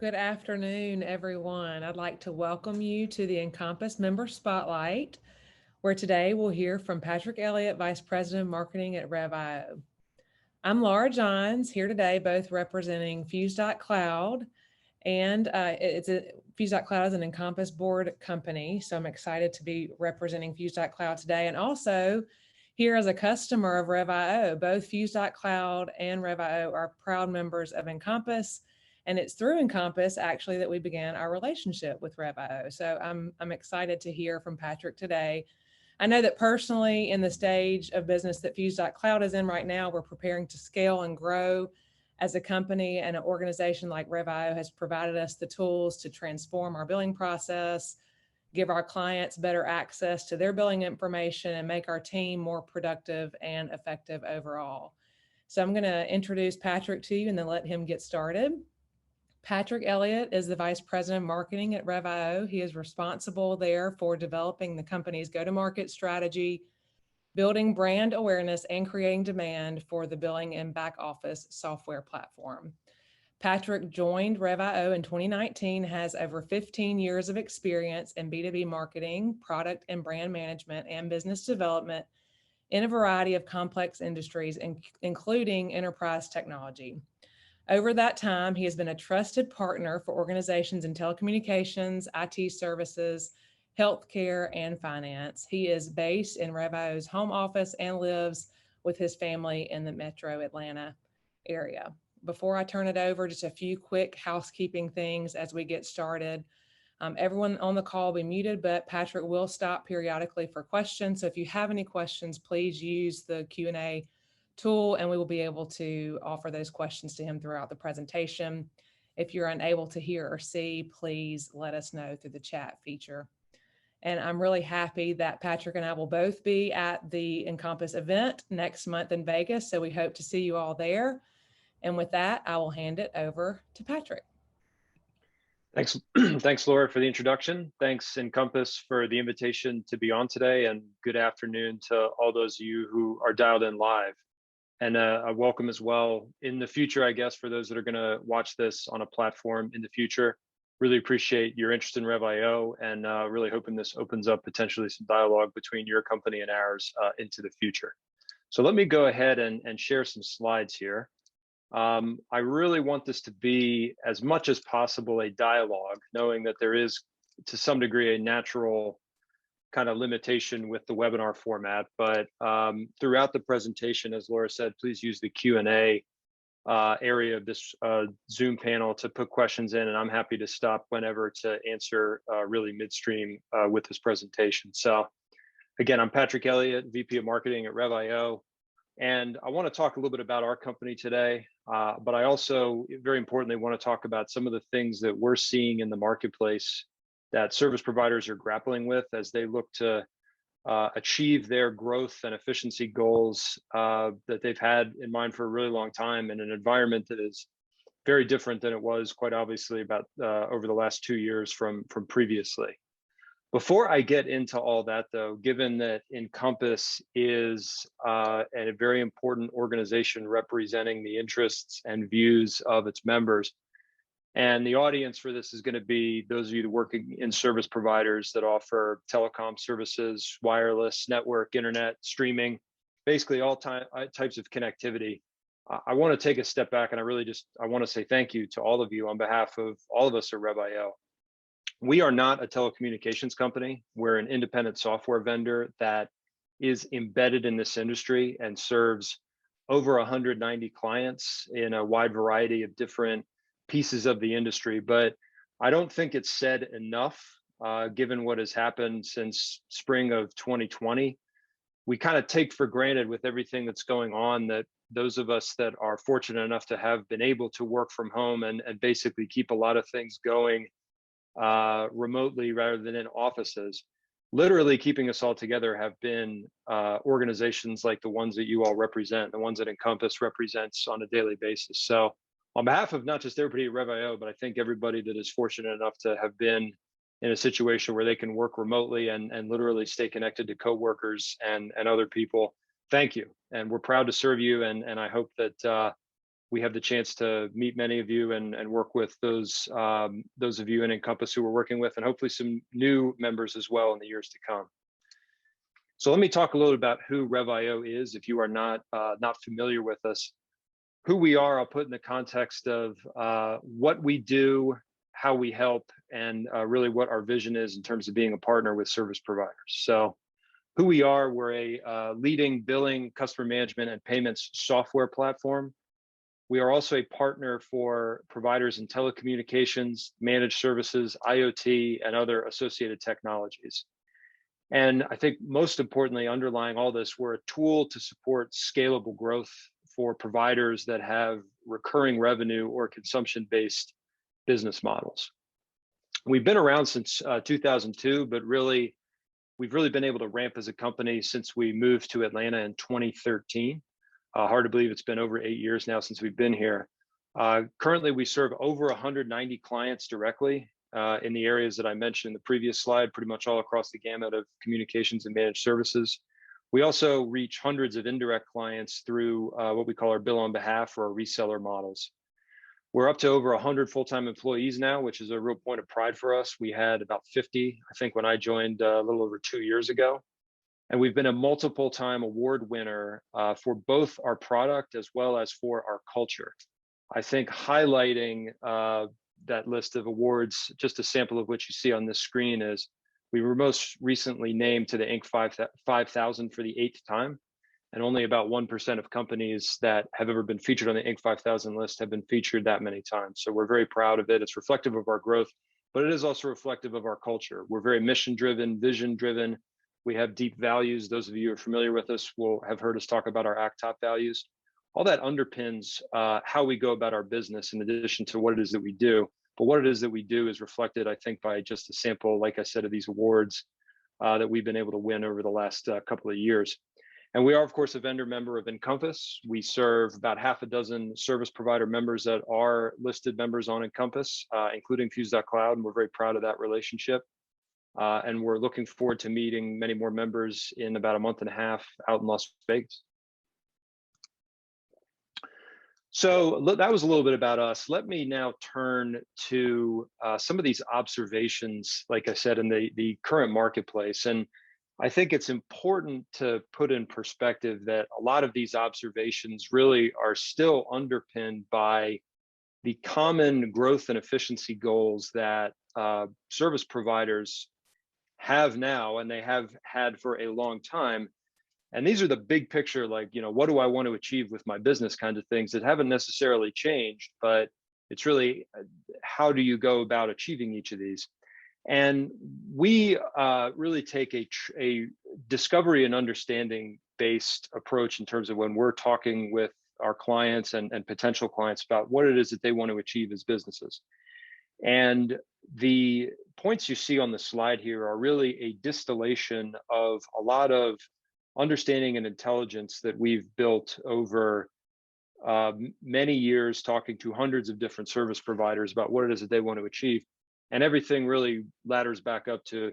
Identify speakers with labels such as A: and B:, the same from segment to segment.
A: Good afternoon, everyone. I'd like to welcome you to the Encompass Member Spotlight, where today we'll hear from Patrick Elliott, Vice President of Marketing at Revio. I'm Laura Johns, here today, both representing Fuse.Cloud, and Fuse.Cloud is an Encompass board company, so I'm excited to be representing Fuse.Cloud today, and also here as a customer of Revio. Both Fuse.Cloud and Revio are proud members of Encompass, and it's through Encompass actually that we began our relationship with Revio. So I'm excited to hear from Patrick today. I know that personally, in the stage of business that Fuse.Cloud is in right now, we're preparing to scale and grow as a company, and an organization like Revio has provided us the tools to transform our billing process, give our clients better access to their billing information, and make our team more productive and effective overall. So I'm going to introduce Patrick to you and then let him get started. Patrick Elliott is the Vice President of Marketing at Revio. He is responsible there for developing the company's go-to-market strategy, building brand awareness, and creating demand for the billing and back office software platform. Patrick joined Revio in 2019, has over 15 years of experience in B2B marketing, product and brand management, and business development in a variety of complex industries, including enterprise technology. Over that time, he has been a trusted partner for organizations in telecommunications, IT services, healthcare, and finance. He is based in Revio's home office and lives with his family in the metro Atlanta area. Before I turn it over, just a few quick housekeeping things as we get started. Everyone on the call will be muted, but Patrick will stop periodically for questions. So if you have any questions, please use the Q&A tool and we will be able to offer those questions to him throughout the presentation. If you're unable to hear or see, please let us know through the chat feature. And I'm really happy that Patrick and I will both be at the Encompass event next month in Vegas. So we hope to see you all there. And with that, I will hand it over to Patrick.
B: Thanks, thanks, Laura, for the introduction. Thanks, Encompass, for the invitation to be on today. And good afternoon to all those of you who are dialed in live. And a welcome as well in the future, I guess, for those that are going to watch this on a platform in the future. Really appreciate your interest in Revio, and really hoping this opens up potentially some dialogue between your company and ours into the future. So let me go ahead and share some slides here. I really want this to be, as much as possible, a dialogue, knowing that there is, to some degree, a natural kind of limitation with the webinar format. But throughout the presentation, as Laura said, please use the Q&A area of this Zoom panel to put questions in, and I'm happy to stop whenever to answer really midstream with this presentation. So again, I'm Patrick Elliott, VP of Marketing at Revio. And I want to talk a little bit about our company today, but I also, very importantly, want to talk about some of the things that we're seeing in the marketplace that service providers are grappling with as they look to achieve their growth and efficiency goals that they've had in mind for a really long time in an environment that is very different than it was, quite obviously, about over the last 2 years from previously. Before I get into all that, though, given that Encompass is a very important organization representing the interests and views of its members, and the audience for this is going to be those of you that work in service providers that offer telecom services, wireless, network, internet, streaming, basically all types of connectivity. I want to take a step back, and I want to say thank you to all of you on behalf of all of us at Revio. We are not a telecommunications company. We're an independent software vendor that is embedded in this industry and serves over 190 clients in a wide variety of different pieces of the industry. But I don't think it's said enough, given what has happened since spring of 2020. We kind of take for granted with everything that's going on that those of us that are fortunate enough to have been able to work from home and basically keep a lot of things going remotely rather than in offices, literally keeping us all together have been organizations like the ones that you all represent, the ones that Encompass represents on a daily basis. So on behalf of not just everybody at Revio, but I think everybody that is fortunate enough to have been in a situation where they can work remotely and literally stay connected to coworkers and other people, thank you. And we're proud to serve you. And I hope that we have the chance to meet many of you and work with those of you in Encompass who we're working with, and hopefully some new members as well in the years to come. So let me talk a little about who Revio is, if you are not familiar with us. Who we are, I'll put in the context of what we do, how we help, and really what our vision is in terms of being a partner with service providers. So who we are, we're a leading billing, customer management, and payments software platform. We are also a partner for providers in telecommunications, managed services, IoT, and other associated technologies. And I think most importantly, underlying all this, we're a tool to support scalable growth for providers that have recurring revenue or consumption-based business models. We've been around since 2002, but we've really been able to ramp as a company since we moved to Atlanta in 2013. Hard to believe it's been over 8 years now since we've been here. Currently, we serve over 190 clients directly in the areas that I mentioned in the previous slide, pretty much all across the gamut of communications and managed services. We also reach hundreds of indirect clients through what we call our bill on behalf or our reseller models. We're up to over 100 full-time employees now, which is a real point of pride for us. We had about 50, I think, when I joined a little over 2 years ago. And we've been a multiple-time award winner for both our product as well as for our culture. I think highlighting that list of awards, just a sample of which you see on this screen, is we were most recently named to the Inc. 5000 for the 8th time. And only about 1% of companies that have ever been featured on the Inc. 5000 list have been featured that many times. So we're very proud of it. It's reflective of our growth, but it is also reflective of our culture. We're very mission-driven, vision-driven. We have deep values. Those of you who are familiar with us will have heard us talk about our ACT Top values. All that underpins how we go about our business in addition to what it is that we do. But what it is that we do is reflected, I think, by just a sample, like I said, of these awards that we've been able to win over the last couple of years. And we are, of course, a vendor member of Encompass. We serve about half a dozen service provider members that are listed members on Encompass, including Fuse.cloud, and we're very proud of that relationship. And we're looking forward to meeting many more members in about a month and a half out in Las Vegas. So that was a little bit about us. Let me now turn to some of these observations, like I said, in the current marketplace. And I think it's important to put in perspective that a lot of these observations really are still underpinned by the common growth and efficiency goals that service providers have now, and they have had for a long time. And these are the big picture, like, what do I want to achieve with my business kind of things that haven't necessarily changed, but it's really how do you go about achieving each of these? And we really take a discovery and understanding based approach in terms of when we're talking with our clients and potential clients about what it is that they want to achieve as businesses. And the points you see on the slide here are really a distillation of a lot of understanding and intelligence that we've built over many years, talking to hundreds of different service providers about what it is that they want to achieve. And everything really ladders back up to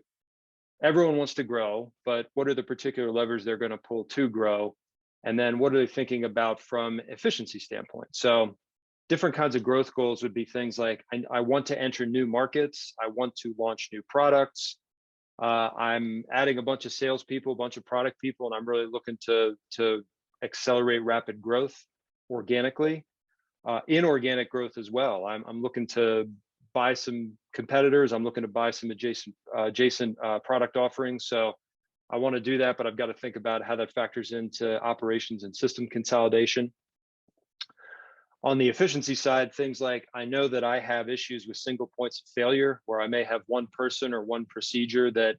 B: everyone wants to grow, but what are the particular levers they're going to pull to grow? And then what are they thinking about from efficiency standpoint? So different kinds of growth goals would be things like, I want to enter new markets. I want to launch new products. I'm adding a bunch of salespeople, a bunch of product people, and I'm really looking to accelerate rapid growth organically, inorganic growth as well. I'm looking to buy some competitors. I'm looking to buy some adjacent product offerings. So I want to do that, but I've got to think about how that factors into operations and system consolidation. On the efficiency side, things like, I know that I have issues with single points of failure where I may have one person or one procedure that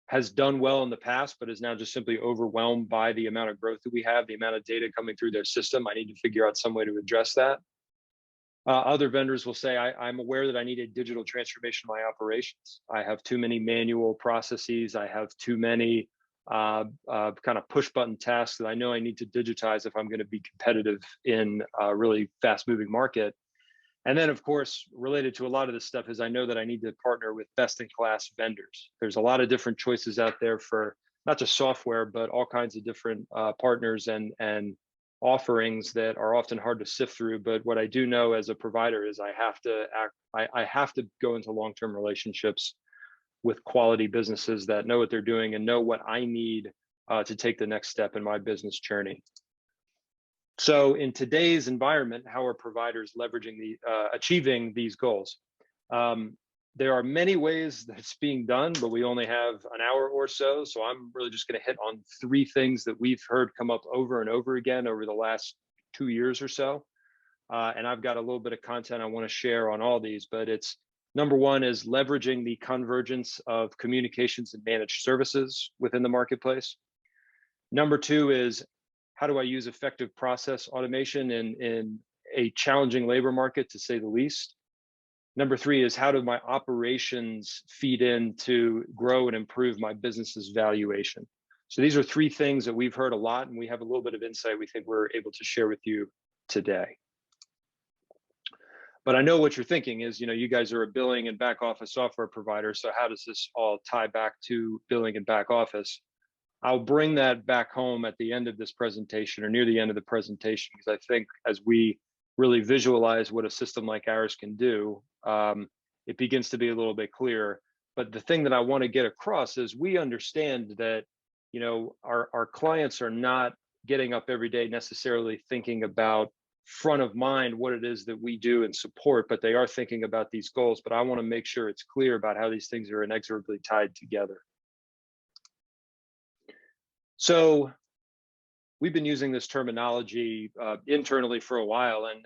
B: has done well in the past, but is now just simply overwhelmed by the amount of growth that we have, the amount of data coming through their system. I need to figure out some way to address that. Other vendors will say, I'm aware that I need a digital transformation of my operations. I have too many manual processes. I have too many kind of push button tasks that I know I need to digitize if I'm going to be competitive in a really fast moving market. And then, of course, related to a lot of this stuff is I know that I need to partner with best in class vendors. There's a lot of different choices out there for not just software, but all kinds of different partners and offerings that are often hard to sift through. But what I do know as a provider is I have to go into long-term relationships with quality businesses that know what they're doing and know what I need to take the next step in my business journey. So in today's environment, how are providers leveraging achieving these goals? There are many ways that it's being done, but we only have an hour or so. So I'm really just going to hit on 3 things that we've heard come up over and over again over the last 2 years or so. And I've got a little bit of content I want to share on all these, but it's number 1 is leveraging the convergence of communications and managed services within the marketplace. Number 2 is how do I use effective process automation in a challenging labor market, to say the least. Number 3 is how do my operations feed in to grow and improve my business's valuation? So these are 3 things that we've heard a lot, and we have a little bit of insight we think we're able to share with you today. But I know what you're thinking is, you guys are a billing and back office software provider. So how does this all tie back to billing and back office? I'll bring that back home at the end of this presentation or near the end of the presentation, because I think as we really visualize what a system like ours can do, it begins to be a little bit clearer. But the thing that I want to get across is we understand that, our clients are not getting up every day necessarily thinking about front of mind what it is that we do and support, but they are thinking about these goals. But I want to make sure it's clear about how these things are inexorably tied together. So we've been using this terminology internally for a while, and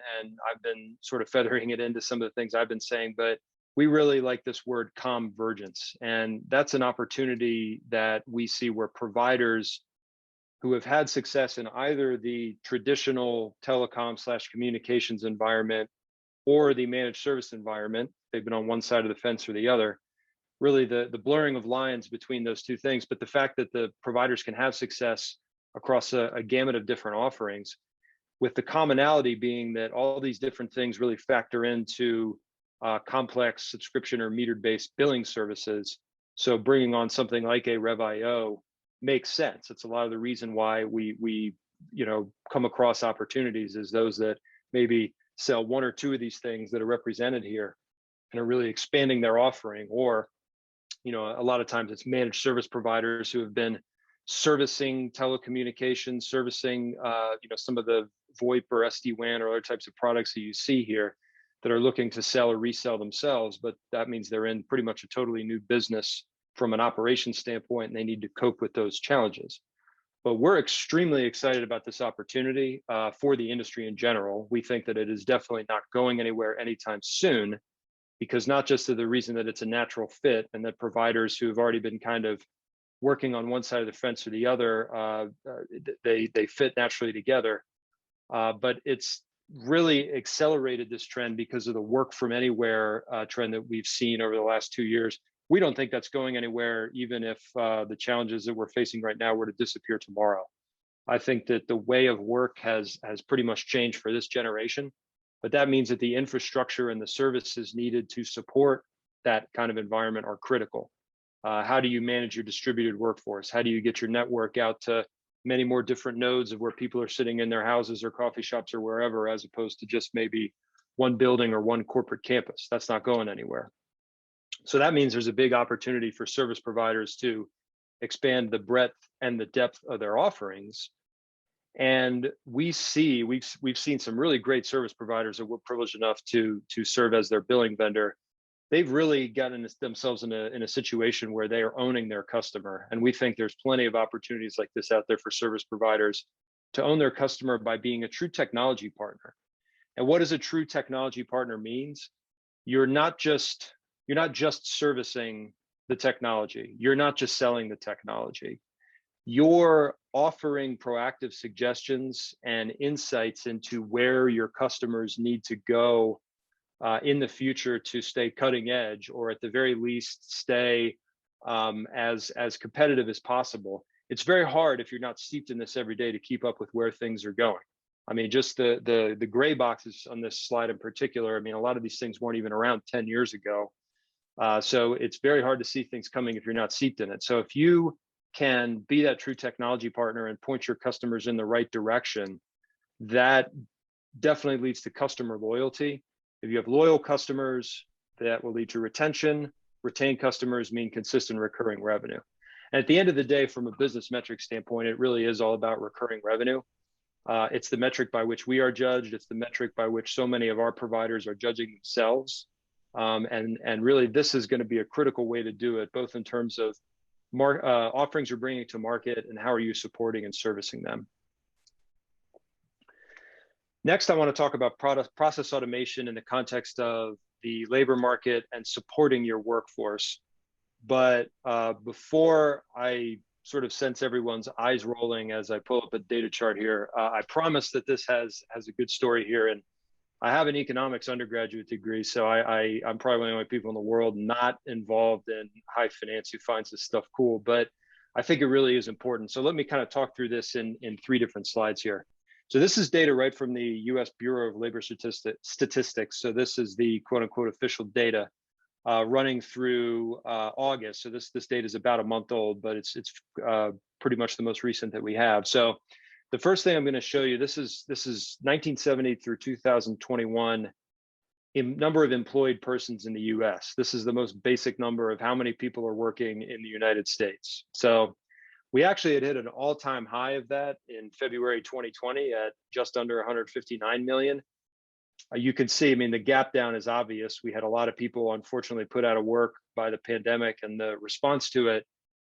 B: I've been sort of feathering it into some of the things I've been saying, but we really like this word convergence. And that's an opportunity that we see where providers who have had success in either the traditional telecom/communications environment or the managed service environment, they've been on one side of the fence or the other, really the blurring of lines between those 2 things, but the fact that the providers can have success across a gamut of different offerings, with the commonality being that all these different things really factor into complex subscription or metered-based billing services. So bringing on something like a Revio makes sense. It's a lot of the reason why we come across opportunities is those that maybe sell 1 or 2 of these things that are represented here and are really expanding their offering, or a lot of times it's managed service providers who have been servicing telecommunications, servicing some of the VoIP or SD-WAN or other types of products that you see here that are looking to sell or resell themselves. But that means they're in pretty much a totally new business from an operations standpoint, and they need to cope with those challenges. But we're extremely excited about this opportunity for the industry in general. We think that it is definitely not going anywhere anytime soon, because not just for the reason that it's a natural fit and that providers who have already been kind of working on one side of the fence or the other, they fit naturally together. But it's really accelerated this trend because of the work from anywhere trend that we've seen over the last 2 years. We don't think that's going anywhere, even if the challenges that we're facing right now were to disappear tomorrow. I think that the way of work has pretty much changed for this generation, but that means that the infrastructure and the services needed to support that kind of environment are critical. How do you manage your distributed workforce? How do you get your network out to many more different nodes of where people are sitting in their houses or coffee shops or wherever, as opposed to just maybe one building or one corporate campus? That's not going anywhere. So that means there's a big opportunity for service providers to expand the breadth and the depth of their offerings. And we've seen some really great service providers that we're privileged enough to serve as their billing vendor. They've really gotten themselves in a situation where they are owning their customer. And we think there's plenty of opportunities like this out there for service providers to own their customer by being a true technology partner. And what does a true technology partner means? You're not just servicing the technology. You're not just selling the technology. You're offering proactive suggestions and insights into where your customers need to go in the future to stay cutting edge, or at the very least stay as competitive as possible. It's very hard if you're not steeped in this every day to keep up with where things are going. I mean, just the gray boxes on this slide in particular, I mean, a lot of these things weren't even around 10 years ago. So it's very hard to see things coming if you're not steeped in it. So if you can be that true technology partner and point your customers in the right direction, that definitely leads to customer loyalty. If you have loyal customers, that will lead to retention. Retained customers mean consistent recurring revenue. And at the end of the day, from a business metric standpoint, it really is all about recurring revenue. It's the metric by which we are judged. It's the metric by which so many of our providers are judging themselves. And really, this is going to be a critical way to do it, both in terms of offerings you're bringing to market and how are you supporting and servicing them. Next, I want to talk about process automation in the context of the labor market and supporting your workforce. But before I sort of sense everyone's eyes rolling as I pull up a data chart here, I promise that this has a good story here. And I have an economics undergraduate degree, so I'm probably one of the only people in the world not involved in high finance who finds this stuff cool, but I think it really is important. So let me kind of talk through this in 3 different slides here. So this is data right from the US Bureau of Labor Statistics. So this is the quote unquote official data running through August. So this data is about a month old, but it's pretty much the most recent that we have. So the first thing I'm going to show you, this is 1970 through 2021 in number of employed persons in the US. This is the most basic number of how many people are working in the United States. So we actually had hit an all-time high of that in February 2020 at just under 159 million. You can see, I mean, the gap down is obvious. We had a lot of people, unfortunately, put out of work by the pandemic, and the response to it,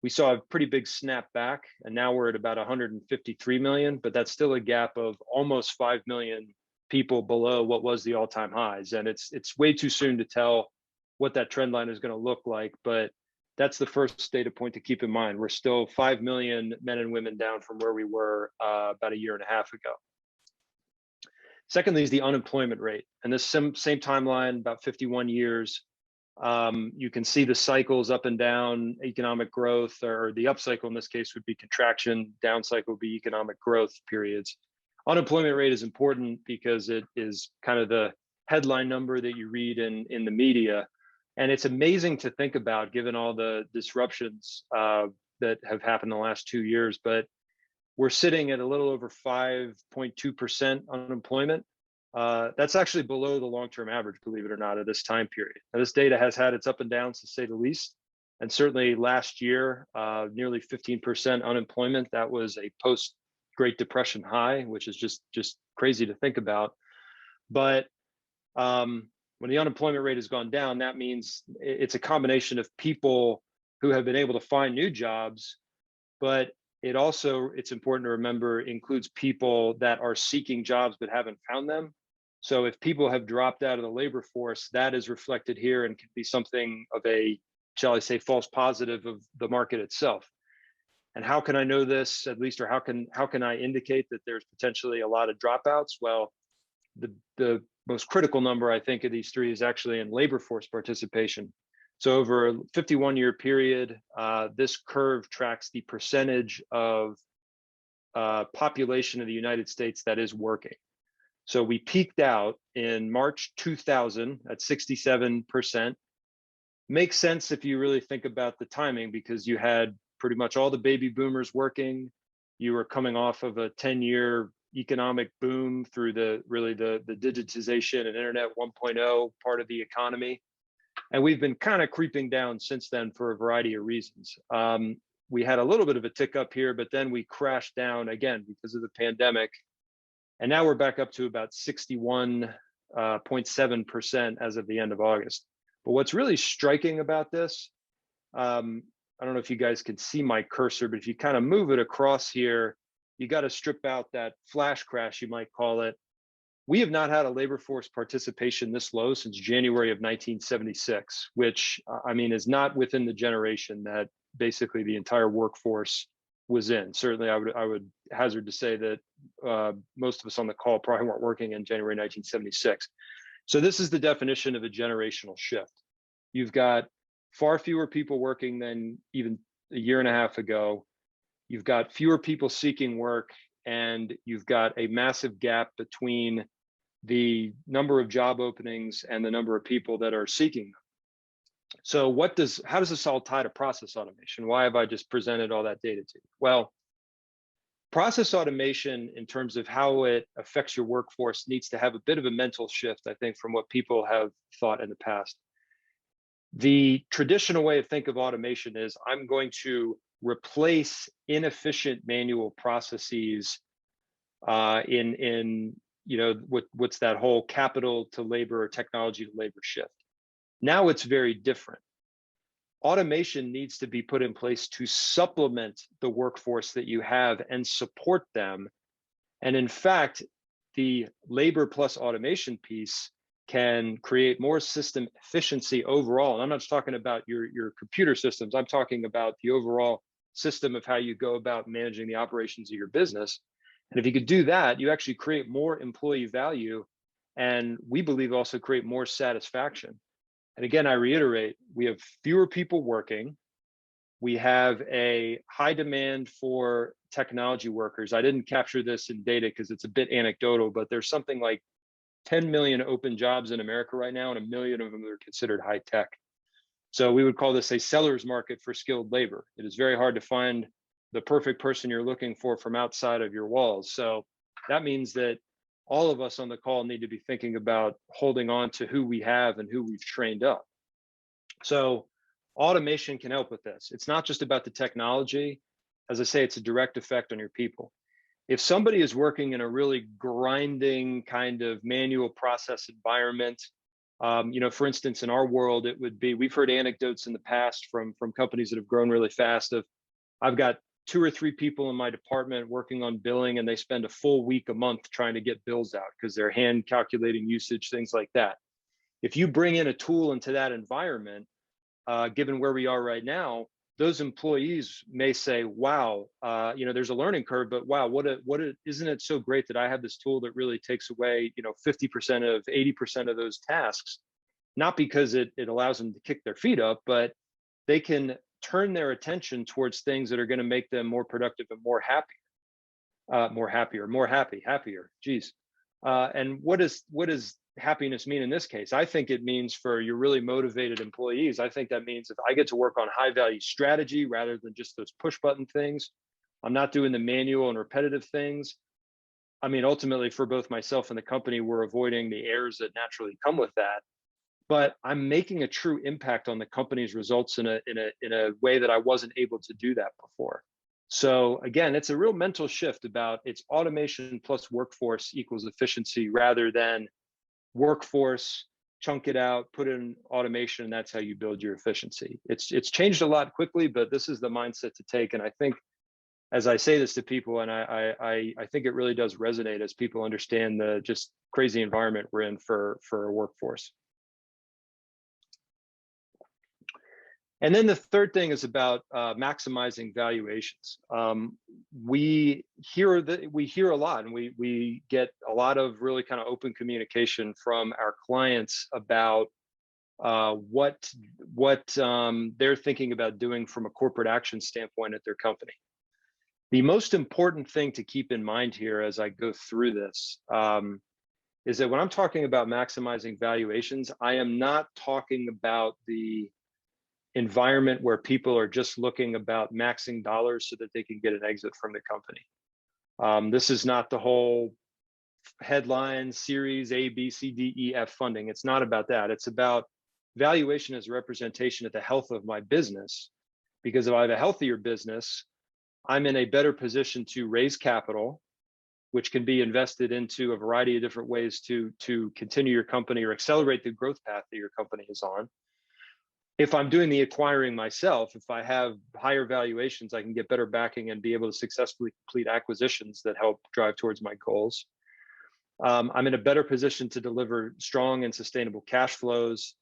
B: we saw a pretty big snap back, and now we're at about 153 million, but that's still a gap of almost 5 million people below what was the all-time highs. And it's way too soon to tell what that trend line is going to look like, but that's the first data point to keep in mind. We're still 5 million men and women down from where we were about a year and a half ago. Secondly is the unemployment rate. And this same timeline, about 51 years, you can see the cycles up and down, economic growth, or the up cycle in this case would be contraction, down cycle would be economic growth periods. Unemployment rate is important because it is kind of the headline number that you read in the media. And it's amazing to think about given all the disruptions that have happened in the last 2 years, but we're sitting at a little over 5.2% unemployment. That's actually below the long-term average, believe it or not, at this time period. Now, this data has had its up and downs, to say the least. And certainly last year, nearly 15% unemployment. That was a post-Great Depression high, which is just crazy to think about. But when the unemployment rate has gone down, that means it's a combination of people who have been able to find new jobs, but it's important to remember, includes people that are seeking jobs but haven't found them. So if people have dropped out of the labor force, that is reflected here and can be something of a, shall I say, false positive of the market itself. And how can I know this, at least, or how can I indicate that there's potentially a lot of dropouts? Well, the most critical number, I think, of these 3 is actually in labor force participation. So over a 51-year period, this curve tracks the percentage of population of the United States that is working. So we peaked out in March 2000 at 67%. Makes sense if you really think about the timing, because you had pretty much all the baby boomers working. You were coming off of a 10-year economic boom through the digitization and internet 1.0 part of the economy. And we've been kind of creeping down since then for a variety of reasons. We had a little bit of a tick up here, but then we crashed down again because of the pandemic. And now we're back up to about 61.7% as of the end of August. But what's really striking about this, I don't know if you guys can see my cursor, but if you kind of move it across here, you got to strip out that flash crash, you might call it. We have not had a labor force participation this low since January of 1976, which I mean is not within the generation that basically the entire workforce was in. Certainly, I would hazard to say that most of us on the call probably weren't working in January 1976. So this is the definition of a generational shift. You've got far fewer people working than even a year and a half ago. You've got fewer people seeking work, and you've got a massive gap between the number of job openings and the number of people that are seeking them. So how does this all tie to process automation? Why have I just presented all that data to you? Well, process automation, in terms of how it affects your workforce, needs to have a bit of a mental shift, I think, from what people have thought in the past. The traditional way of think of automation is I'm going to replace inefficient manual processes in what's that whole capital to labor or technology to labor shift. Now it's very different. Automation needs to be put in place to supplement the workforce that you have and support them. And in fact, the labor plus automation piece can create more system efficiency overall. And I'm not just talking about your computer systems. I'm talking about the overall system of how you go about managing the operations of your business. And if you could do that, you actually create more employee value, and we believe also create more satisfaction. And again, I reiterate, we have fewer people working. We have a high demand for technology workers. I didn't capture this in data because it's a bit anecdotal, but there's something like 10 million open jobs in America right now, and 1 million of them are considered high tech. So we would call this a seller's market for skilled labor. It is very hard to find the perfect person you're looking for from outside of your walls. So that means that all of us on the call need to be thinking about holding on to who we have and who we've trained up. So automation can help with this. It's not just about the technology. As I say, it's a direct effect on your people. If somebody is working in a really grinding kind of manual process environment, for instance, in our world, it would be, we've heard anecdotes in the past from companies that have grown really fast of, I've got 2 or 3 people in my department working on billing, and they spend a full week a month trying to get bills out because they're hand calculating usage, things like that. If you bring in a tool into that environment, given where we are right now, those employees may say, wow, there's a learning curve, but wow, isn't it so great that I have this tool that really takes away, 50% of 80% of those tasks, not because it allows them to kick their feet up, but they can turn their attention towards things that are going to make them more productive and happier. Geez. And what does happiness mean in this case? I think it means, for your really motivated employees, I think that means if I get to work on high value strategy rather than just those push button things, I'm not doing the manual and repetitive things. I mean, ultimately for both myself and the company, we're avoiding the errors that naturally come with that. But I'm making a true impact on the company's results in a way that I wasn't able to do that before. So again, it's a real mental shift about it's automation plus workforce equals efficiency, rather than workforce, chunk it out, put in automation, and that's how you build your efficiency. It's changed a lot quickly, but this is the mindset to take. And I think, as I say this to people, and I think it really does resonate as people understand the just crazy environment we're in for a workforce. And then the third thing is about maximizing valuations. We hear a lot, and we get a lot of really kind of open communication from our clients about what they're thinking about doing from a corporate action standpoint at their company. The most important thing to keep in mind here as I go through this is that when I'm talking about maximizing valuations, I am not talking about the environment where people are just looking about maxing dollars so that they can get an exit from the company. This is not the whole headline series A, B, C, D, E, F funding. It's not about that. It's about valuation as a representation of the health of my business. Because if I have a healthier business, I'm in a better position to raise capital, which can be invested into a variety of different ways to continue your company or accelerate the growth path that your company is on. If I'm doing the acquiring myself, if I have higher valuations, I can get better backing and be able to successfully complete acquisitions that help drive towards my goals. I'm in a better position to deliver strong and sustainable cash flows,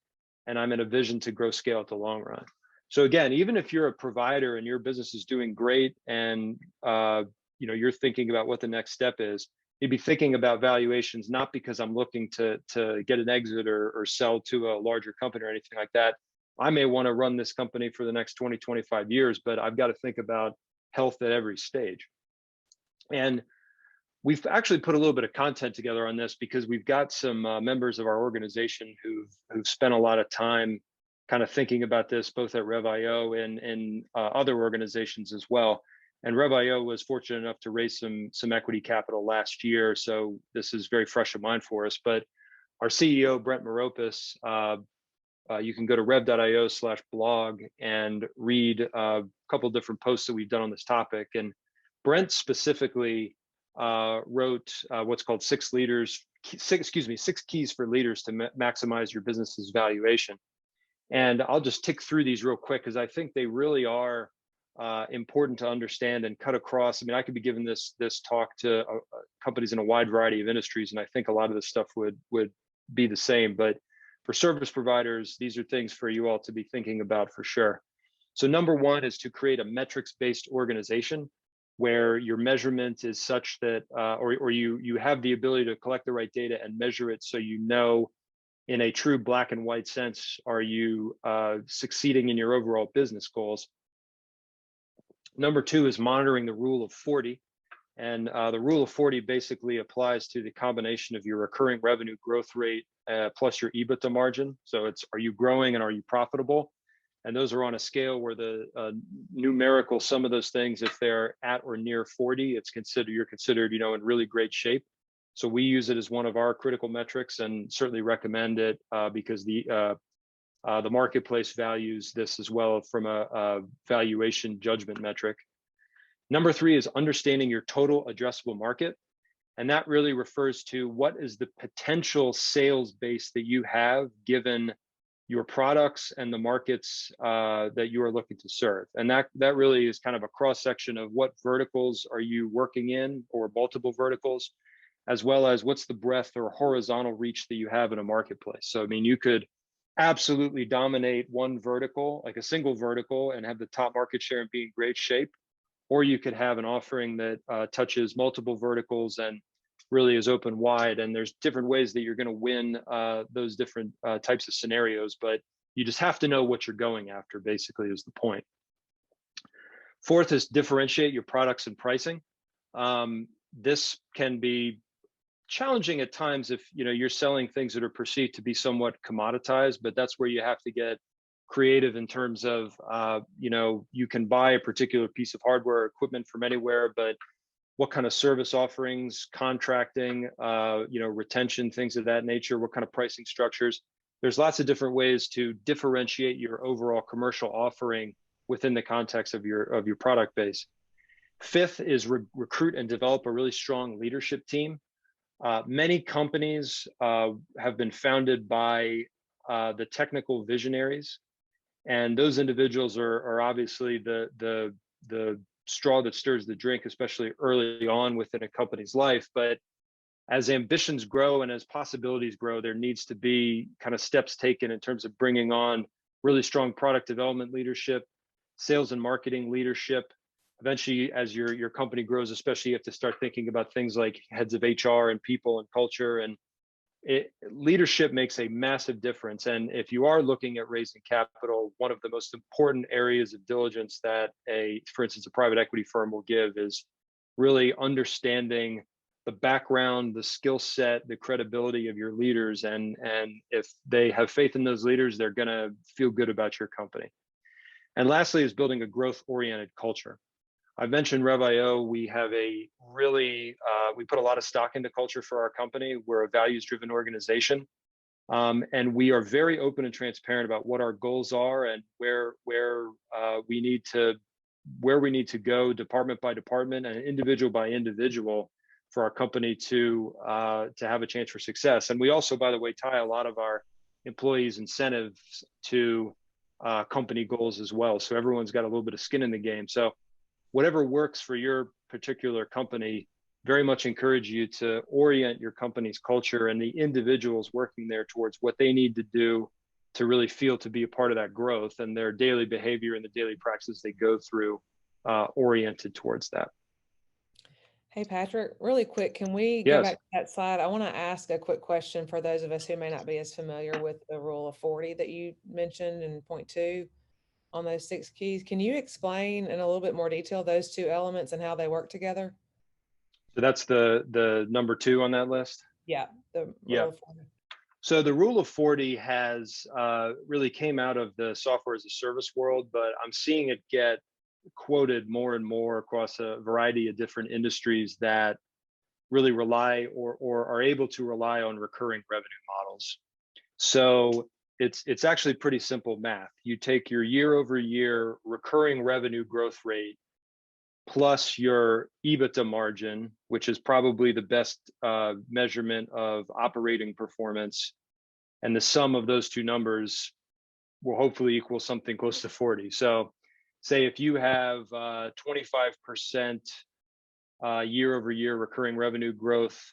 B: and I'm in a vision to grow scale at the long run. So again, even if you're a provider and your business is doing great and you're thinking about what the next step is, you'd be thinking about valuations, not because I'm looking to get an exit or sell to a larger company or anything like that. I may want to run this company for the next 20, 25 years, but I've got to think about health at every stage. And we've actually put a little bit of content together on this because we've got some members of our organization who've spent a lot of time kind of thinking about this, both at Revio and other organizations as well. And Revio was fortunate enough to raise some equity capital last year, so this is very fresh of mind for us. But our CEO, Brent Meropis, you can go to rev.io/blog and read a couple different posts that we've done on this topic. And Brent specifically wrote what's called 6 keys for leaders to maximize your business's valuation. And I'll just tick through these real quick because I think they really are important to understand and cut across. I mean, I could be giving this talk to companies in a wide variety of industries, and I think a lot of this stuff would be the same. But for service providers, these are things for you all to be thinking about for sure. So number one is to create a metrics-based organization where your measurement is such that, or you have the ability to collect the right data and measure it so you know in a true black and white sense, are you succeeding in your overall business goals? Number two is monitoring the rule of 40. And the rule of 40 basically applies to the combination of your recurring revenue growth rate plus your EBITDA margin. So it's, are you growing and are you profitable? And those are on a scale where the numerical sum of those things, if they're at or near 40, you're considered, in really great shape. So we use it as one of our critical metrics and certainly recommend it because the marketplace values this as well from a valuation judgment metric. Number three is understanding your total addressable market. And that really refers to what is the potential sales base that you have given your products and the markets that you are looking to serve. And that really is kind of a cross section of what verticals are you working in, or multiple verticals, as well as what's the breadth or horizontal reach that you have in a marketplace. So, I mean, you could absolutely dominate one vertical, like a single vertical, and have the top market share and be in great shape. Or you could have an offering that touches multiple verticals and really is open wide. And there's different ways that you're going to win those different types of scenarios, but you just have to know what you're going after, basically, is the point. Fourth is differentiate your products and pricing. This can be challenging at times if you're selling things that are perceived to be somewhat commoditized, but that's where you have to get creative in terms of you can buy a particular piece of hardware or equipment from anywhere, but what kind of service offerings, contracting, retention, things of that nature, what kind of pricing structures. There's lots of different ways to differentiate your overall commercial offering within the context of your product base. Fifth is recruit and develop a really strong leadership team. Many companies have been founded by the technical visionaries, and those individuals are obviously the straw that stirs the drink, especially early on within a company's life. But as ambitions grow and as possibilities grow, there needs to be kind of steps taken in terms of bringing on really strong product development leadership, sales and marketing leadership. Eventually, as your company grows, especially, you have to start thinking about things like heads of HR and people and culture. And leadership makes a massive difference. And if you are looking at raising capital, one of the most important areas of diligence that for instance, a private equity firm will give is really understanding the background, the skill set, the credibility of your leaders. And if they have faith in those leaders, they're going to feel good about your company. And lastly is building a growth-oriented culture. I mentioned Revio. We have we put a lot of stock into culture for our company. We're a values-driven organization. And we are very open and transparent about what our goals are and where we need to go department by department and individual by individual for our company to have a chance for success. And we also, by the way, tie a lot of our employees' incentives to company goals as well. So everyone's got a little bit of skin in the game. So whatever works for your particular company, very much encourage you to orient your company's culture and the individuals working there towards what they need to do to really feel to be a part of that growth, and their daily behavior and the daily practices they go through oriented towards that.
A: Hey, Patrick, really quick, can we go back to that slide? I want to ask a quick question for those of us who may not be as familiar with the rule of 40 that you mentioned in point 2 on those 6 keys. Can you explain in a little bit more detail those 2 elements and how they work together?
B: So that's the number 2 on that list?
A: Yeah, the rule of 40.
B: So the rule of 40 has really came out of the software as a service world, but I'm seeing it get quoted more and more across a variety of different industries that really rely or are able to rely on recurring revenue models. So it's actually pretty simple math. You take your year over year recurring revenue growth rate plus your EBITDA margin, which is probably the best measurement of operating performance, and the sum of those two numbers will hopefully equal something close to 40. So say if you have 25% year over year recurring revenue growth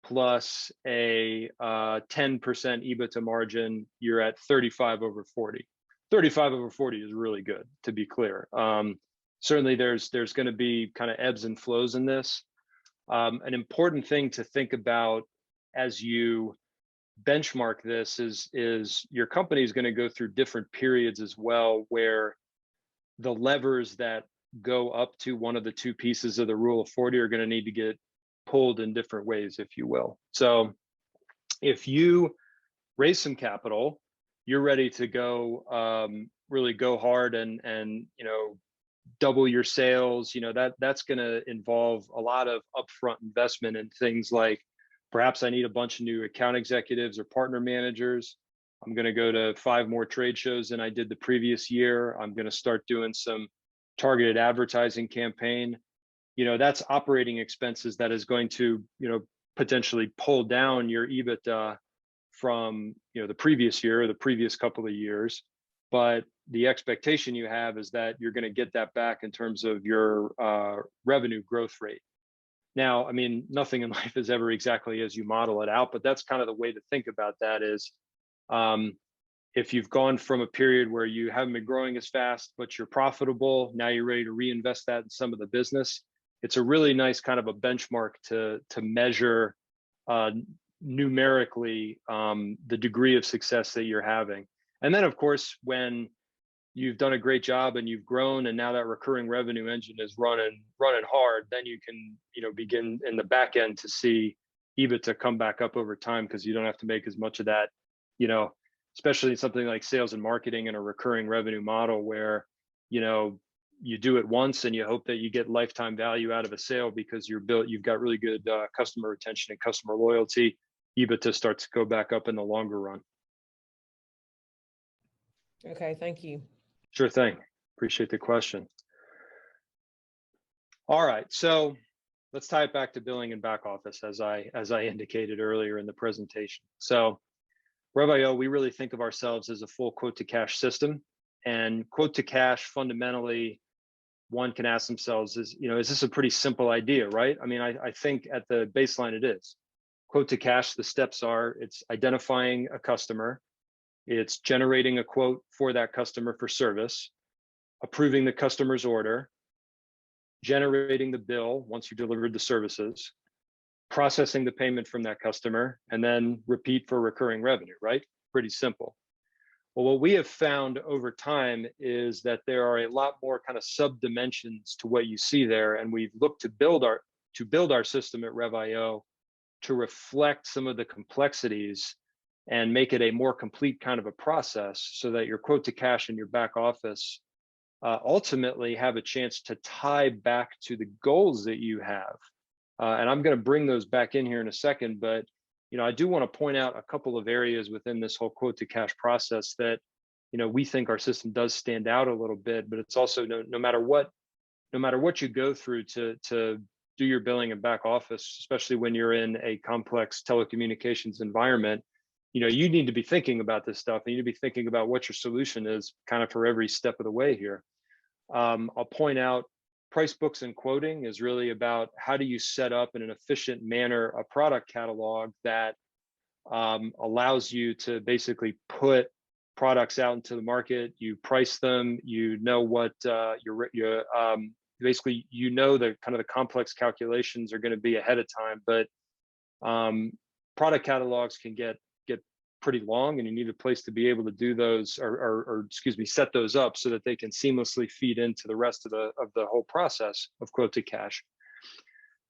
B: plus a 10% EBITDA margin, you're at 35 over 40. 35 over 40 is really good, to be clear. Certainly there's going to be kind of ebbs and flows in this. An important thing to think about as you benchmark this is your company is going to go through different periods as well, where the levers that go up to one of the two pieces of the rule of 40 are going to need to get pulled in different ways, if you will. So if you raise some capital, you're ready to go, really go hard and double your sales. That's going to involve a lot of upfront investment in things like, perhaps I need a bunch of new account executives or partner managers. I'm going to go to 5 more trade shows than I did the previous year. I'm going to start doing some targeted advertising campaign. That's operating expenses that is going to, potentially pull down your EBITDA from, the previous year or the previous couple of years. But the expectation you have is that you're going to get that back in terms of your revenue growth rate. Now, I mean, nothing in life is ever exactly as you model it out, but that's kind of the way to think about that is, if you've gone from a period where you haven't been growing as fast, but you're profitable, now you're ready to reinvest that in some of the business. It's a really nice kind of a benchmark to measure numerically the degree of success that you're having. And then, of course, when you've done a great job and you've grown and now that recurring revenue engine is running hard, then you can, begin in the back end to see EBITDA come back up over time, because you don't have to make as much of that, especially in something like sales and marketing in a recurring revenue model where, you do it once and you hope that you get lifetime value out of a sale because you've got really good customer retention and customer loyalty. EBITDA starts to go back up in the longer run.
A: Okay, thank you.
B: Sure thing. Appreciate the question. All right, so let's tie it back to billing and back office, as I indicated earlier in the presentation. So Revio, we really think of ourselves as a full quote to cash system, and quote to cash fundamentally, one can ask themselves is this a pretty simple idea, right? I mean, I think at the baseline it is. Quote to cash, the steps are, it's identifying a customer, it's generating a quote for that customer for service, approving the customer's order, generating the bill once you delivered the services, processing the payment from that customer, and then repeat for recurring revenue, right? Pretty simple. Well, what we have found over time is that there are a lot more kind of sub-dimensions to what you see there, and we've looked to build our system at Revio to reflect some of the complexities and make it a more complete kind of a process, so that your quote to cash in your back office ultimately have a chance to tie back to the goals that you have. And I'm going to bring those back in here in a second, but I do want to point out a couple of areas within this whole quote to cash process that we think our system does stand out a little bit. But it's also no matter what you go through to do your billing and back office, especially when you're in a complex telecommunications environment, you need to be thinking about this stuff. And you need to be thinking about what your solution is kind of for every step of the way here. I'll point out price books and quoting is really about how do you set up in an efficient manner a product catalog that allows you to basically put products out into the market. You price them, what basically the kind of the complex calculations are going to be ahead of time, but product catalogs can get pretty long, and you need a place to be able to do those or set those up so that they can seamlessly feed into the rest of the whole process of quote to cash.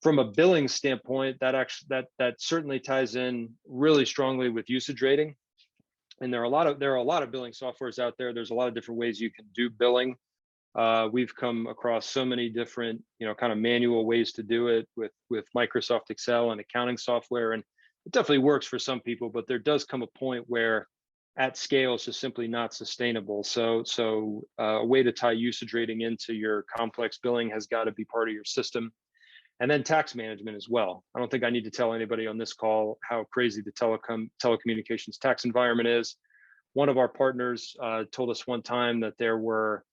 B: From a billing standpoint, that certainly ties in really strongly with usage rating. And there are a lot of billing softwares out there. There's a lot of different ways you can do billing. We've come across so many different, kind of manual ways to do it with Microsoft Excel and accounting software, and it definitely works for some people. But there does come a point where, at scale, it's just simply not sustainable. So a way to tie usage rating into your complex billing has got to be part of your system, and then tax management as well. I don't think I need to tell anybody on this call how crazy the telecommunications tax environment is. One of our partners told us one time that there were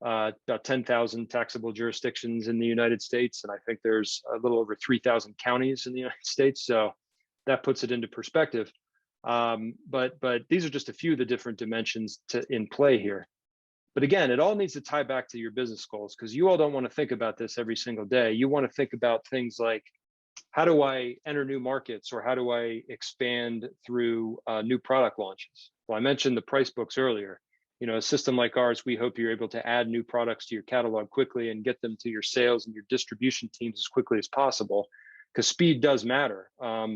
B: about 10,000 taxable jurisdictions in the United States, and I think there's a little over 3,000 counties in the United States. So that puts it into perspective. But these are just a few of the different dimensions in play here. But again, it all needs to tie back to your business goals, because you all don't want to think about this every single day. You want to think about things like, how do I enter new markets, or how do I expand through new product launches? Well, I mentioned the price books earlier. A system like ours, we hope you're able to add new products to your catalog quickly and get them to your sales and your distribution teams as quickly as possible, because speed does matter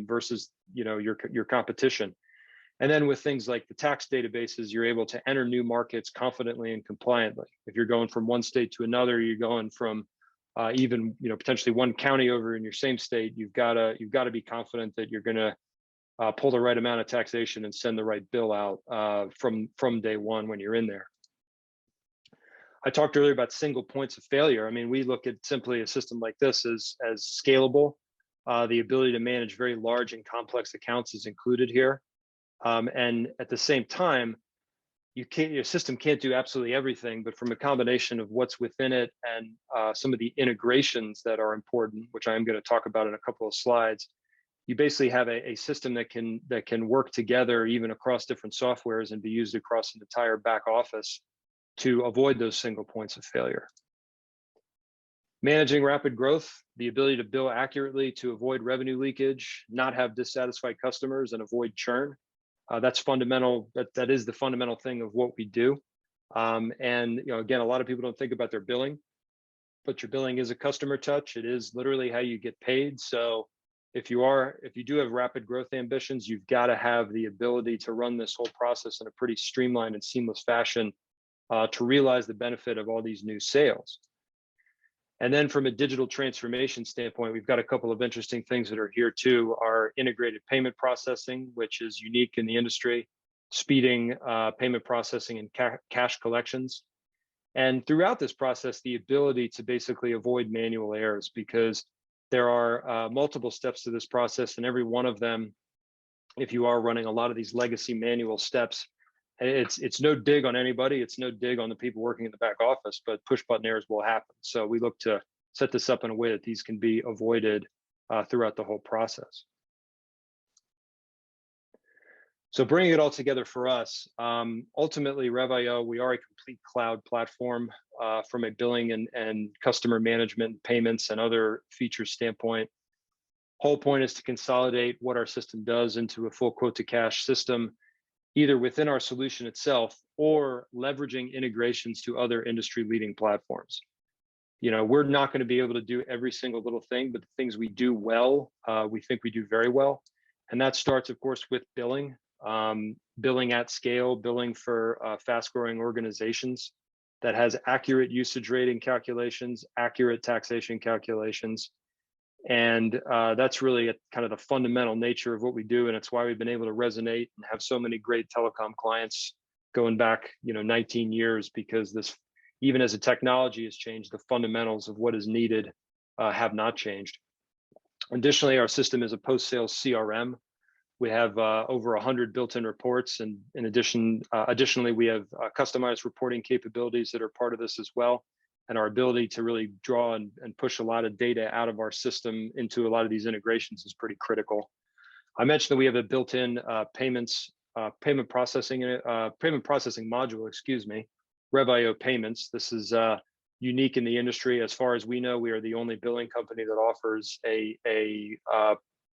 B: versus your competition. And then with things like the tax databases, you're able to enter new markets confidently and compliantly. If you're going from one state to another, you're going from even potentially one county over in your same state, you've got to be confident that you're going to pull the right amount of taxation and send the right bill out from day one when you're in there. I talked earlier about single points of failure. I mean, we look at simply a system like this as scalable. The ability to manage very large and complex accounts is included here. And at the same time, your system can't do absolutely everything, but from a combination of what's within it and some of the integrations that are important, which I'm going to talk about in a couple of slides, you basically have a system that can work together even across different softwares and be used across an entire back office to avoid those single points of failure. Managing rapid growth, the ability to bill accurately to avoid revenue leakage, not have dissatisfied customers, and avoid churn. That's fundamental. That is the fundamental thing of what we do. And again, a lot of people don't think about their billing, but your billing is a customer touch. It is literally how you get paid. So if you do have rapid growth ambitions, you've got to have the ability to run this whole process in a pretty streamlined and seamless fashion to realize the benefit of all these new sales. And then from a digital transformation standpoint, we've got a couple of interesting things that are here too. Our integrated payment processing, which is unique in the industry, speeding payment processing and cash collections. And throughout this process, the ability to basically avoid manual errors, because there are multiple steps to this process, and every one of them, if you are running a lot of these legacy manual steps, it's no dig on anybody. It's no dig on the people working in the back office, but push button errors will happen. So we look to set this up in a way that these can be avoided throughout the whole process. So bringing it all together for us, ultimately Revio, we are a complete cloud platform from a billing and customer management, payments, and other features standpoint. Whole point is to consolidate what our system does into a full quote to cash system, either within our solution itself or leveraging integrations to other industry leading platforms. We're not going to be able to do every single little thing, but the things we do well, we think we do very well. And that starts, of course, with billing. Billing at scale, billing for fast growing organizations that has accurate usage rating calculations, accurate taxation calculations. And that's really kind of the fundamental nature of what we do. And it's why we've been able to resonate and have so many great telecom clients going back 19 years, because this, even as the technology has changed, the fundamentals of what is needed have not changed. Additionally, our system is a post-sales CRM. We have over 100 built-in reports, and additionally, we have customized reporting capabilities that are part of this as well. And our ability to really draw and push a lot of data out of our system into a lot of these integrations is pretty critical. I mentioned that we have a built-in payment processing module, Revio Payments. This is unique in the industry. As far as we know, we are the only billing company that offers a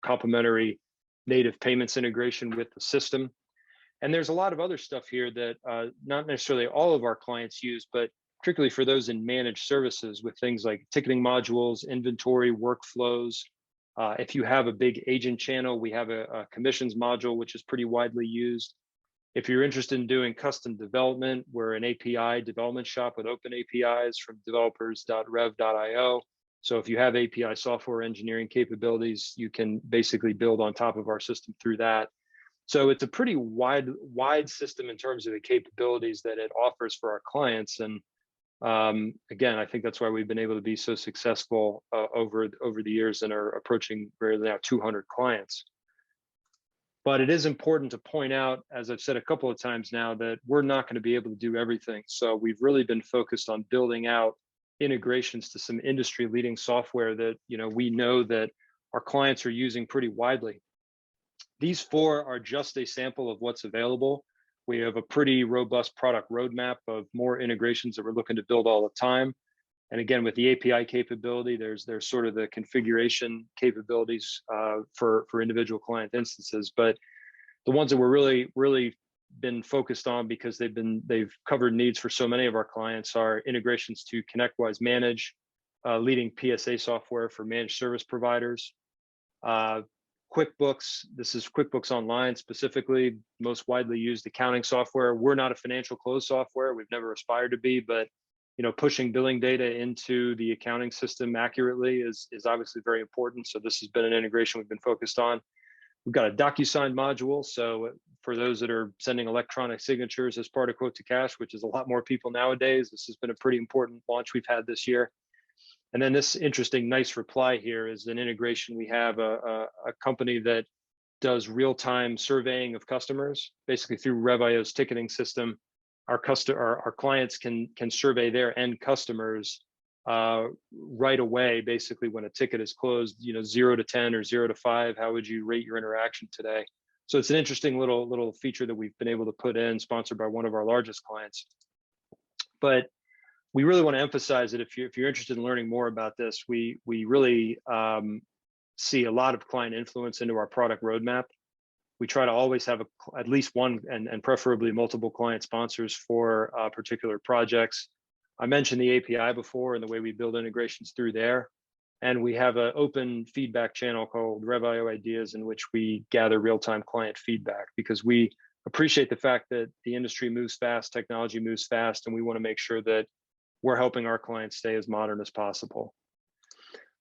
B: complementary native payments integration with the system. And there's a lot of other stuff here that not necessarily all of our clients use, but particularly for those in managed services, with things like ticketing modules, inventory, workflows. If you have a big agent channel, we have a commissions module, which is pretty widely used. If you're interested in doing custom development, we're an API development shop with open APIs from developers.rev.io. So if you have API software engineering capabilities, you can basically build on top of our system through that. So it's a pretty wide system in terms of the capabilities that it offers for our clients. And again, I think that's why we've been able to be so successful over the years and are approaching now 200 clients. But it is important to point out, as I've said a couple of times now, that we're not going to be able to do everything. So we've really been focused on building out integrations to some industry-leading software that we know that our clients are using pretty widely. These 4 are just a sample of what's available. We have a pretty robust product roadmap of more integrations that we're looking to build all the time. And again, with the API capability, there's sort of the configuration capabilities for individual client instances. But the ones that we're really been focused on, because they've covered needs for so many of our clients, are integrations to ConnectWise Manage, leading PSA software for managed service providers. QuickBooks, this is QuickBooks Online specifically, most widely used accounting software. We're not a financial close software. We've never aspired to be, but pushing billing data into the accounting system accurately is obviously very important. So this has been an integration we've been focused on. We've got a DocuSign module. So for those that are sending electronic signatures as part of quote to cash, which is a lot more people nowadays, this has been a pretty important launch we've had this year. And then this interesting, nice reply here is an integration. We have a company that does real-time surveying of customers, basically through Revio's ticketing system. Our clients can survey their end customers right away, basically when a ticket is closed, 0 to 10 or 0 to 5, how would you rate your interaction today? So it's an interesting little feature that we've been able to put in, sponsored by one of our largest clients. But we really want to emphasize that if you're interested in learning more about this, we really see a lot of client influence into our product roadmap. We try to always have at least one and preferably multiple client sponsors for particular projects. I mentioned the API before and the way we build integrations through there. And we have an open feedback channel called Revio Ideas, in which we gather real-time client feedback, because we appreciate the fact that the industry moves fast, technology moves fast, and we want to make sure that we're helping our clients stay as modern as possible.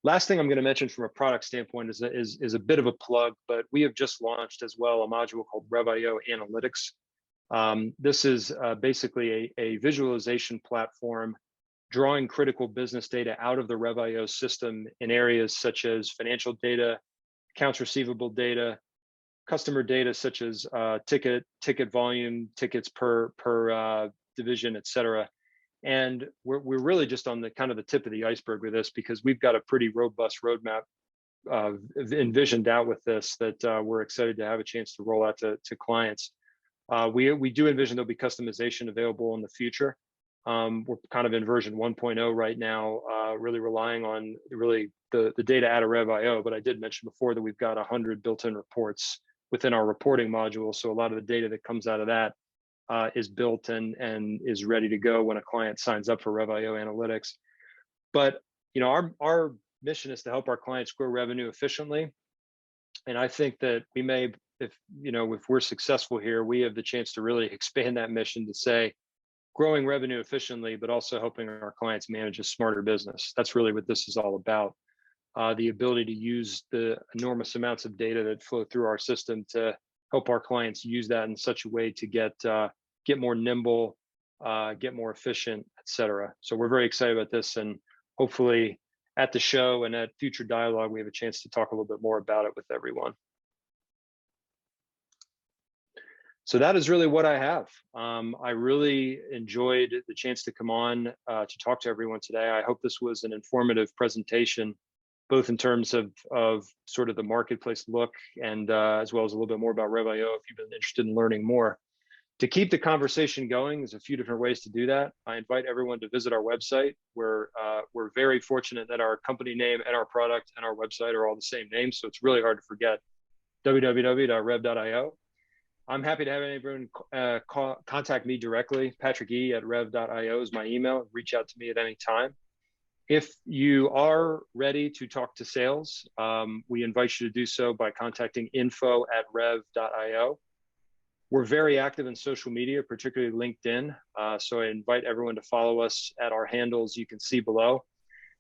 B: Last thing I'm going to mention from a product standpoint is a bit of a plug, but we have just launched as well a module called Revio Analytics. This is basically a visualization platform drawing critical business data out of the Revio system in areas such as financial data, accounts receivable data, customer data such as ticket volume, tickets per division, et cetera. And we're really just on the kind of the tip of the iceberg with this, because we've got a pretty robust roadmap envisioned out with this that we're excited to have a chance to roll out to clients. We do envision there'll be customization available in the future. We're kind of in version 1.0 right now, really relying on the data out of Revio. But I did mention before that we've got 100 built-in reports within our reporting module. So a lot of the data that comes out of that is built and is ready to go when a client signs up for Revio Analytics. But our mission is to help our clients grow revenue efficiently. And I think that we may, if we're successful here, we have the chance to really expand that mission to say, growing revenue efficiently, but also helping our clients manage a smarter business. That's really what this is all about. The ability to use the enormous amounts of data that flow through our system to help our clients use that in such a way to get more nimble, get more efficient, et cetera. So we're very excited about this, and hopefully at the show and at future dialogue, we have a chance to talk a little bit more about it with everyone. So that is really what I have. I really enjoyed the chance to come on to talk to everyone today. I hope this was an informative presentation, both in terms of sort of the marketplace look and as well as a little bit more about Revio if you've been interested in learning more. To keep the conversation going, there's a few different ways to do that. I invite everyone to visit our website. We're very fortunate that our company name and our product and our website are all the same name, so it's really hard to forget. www.rev.io. I'm happy to have anyone contact me directly. Patrick E at rev.io is my email. Reach out to me at any time. If you are ready to talk to sales, we invite you to do so by contacting info@rev.io. We're very active in social media, particularly LinkedIn. So I invite everyone to follow us at our handles you can see below.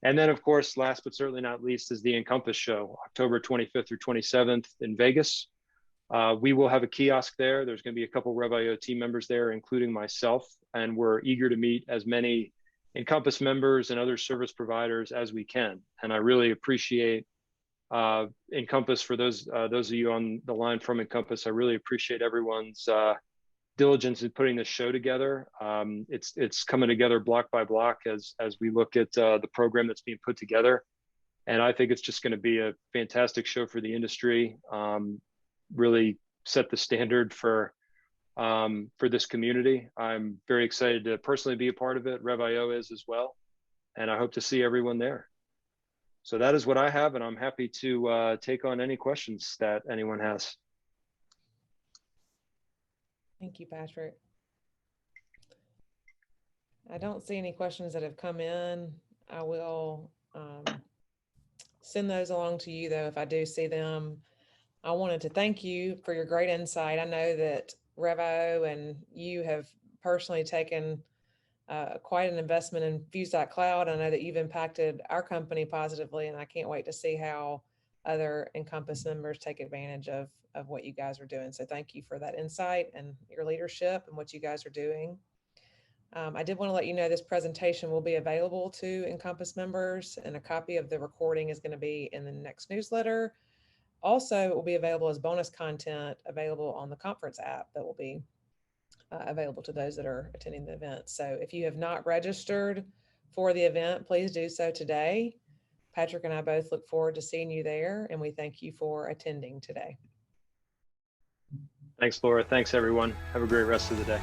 B: And then, of course, last but certainly not least is the Encompass Show, October 25th through 27th in Vegas. We will have a kiosk there. There's going to be a couple Revio team members there, including myself, and we're eager to meet as many Encompass members and other service providers as we can. And I really appreciate Encompass, for those of you on the line from Encompass, I really appreciate everyone's diligence in putting this show together. It's coming together block by block as we look at the program that's being put together. And I think it's just going to be a fantastic show for the industry. Really set the standard for this community. I'm very excited to personally be a part of it. Revio is as well. And I hope to see everyone there. So that is what I have, and I'm happy to take on any questions that anyone has.
A: Thank you, Patrick. I don't see any questions that have come in. I will send those along to you, though, if I do see them. I wanted to thank you for your great insight. I know that Revio and you have personally taken quite an investment in Fuse.cloud. I know that you've impacted our company positively, and I can't wait to see how other Encompass members take advantage of what you guys are doing. So thank you for that insight and your leadership and what you guys are doing. I did want to let you know this presentation will be available to Encompass members, and a copy of the recording is going to be in the next newsletter. Also, it will be available as bonus content available on the conference app that will be available to those that are attending the event. So if you have not registered for the event, please do so today. Patrick and I both look forward to seeing you there, and we thank you for attending today.
B: Thanks, Laura. Thanks, everyone. Have a great rest of the day.